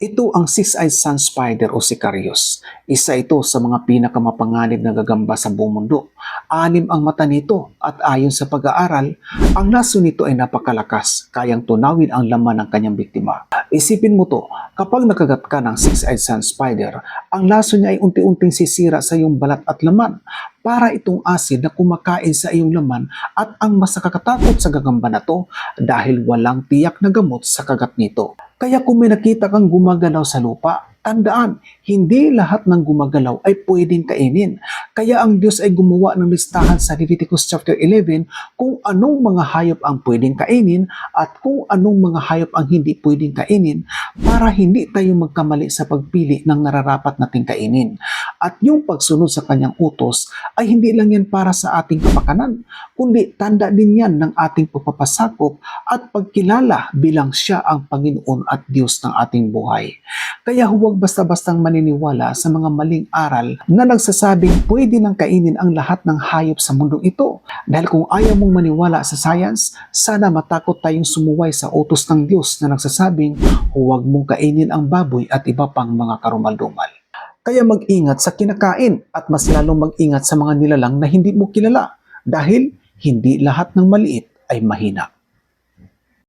Ito ang six-eyed sun spider o Sicarius. Isa ito sa mga pinakamapanganib na gagamba sa buong mundo. 6 ang mata nito at ayon sa pag-aaral, ang laso nito ay napakalakas, kayang tunawin ang laman ng kanyang biktima. Isipin mo to, kapag nakagat ka ng six-eyed sun spider, ang laso niya ay unti-unting sisira sa iyong balat at laman para itong asid na kumakain sa iyong laman at ang mas nakakatakot sa gagamba na to dahil walang tiyak na gamot sa kagat nito. Kaya kung may nakita kang gumagalaw sa lupa, tandaan, hindi lahat ng gumagalaw ay pwedeng kainin. Kaya ang Diyos ay gumawa ng listahan sa Leviticus chapter 11 kung anong mga hayop ang pwedeng kainin at kung anong mga hayop ang hindi pwedeng kainin para hindi tayo magkamali sa pagpili ng nararapat nating kainin. At yung pagsunod sa kanyang utos ay hindi lang yan para sa ating kapakanan, kundi tanda din yan ng ating pagpapasakop at pagkilala bilang siya ang Panginoon at Diyos ng ating buhay. Kaya huwag basta-bastang maniniwala sa mga maling aral na nagsasabing pwede nang kainin ang lahat ng hayop sa mundong ito. Dahil kung ayaw mong maniwala sa science, sana matakot tayong sumuway sa utos ng Diyos na nagsasabing huwag mong kainin ang baboy at iba pang mga karumal-dumal. Kaya mag-ingat sa kinakain at mas lalong mag-ingat sa mga nilalang na hindi mo kilala dahil hindi lahat ng maliit ay mahina.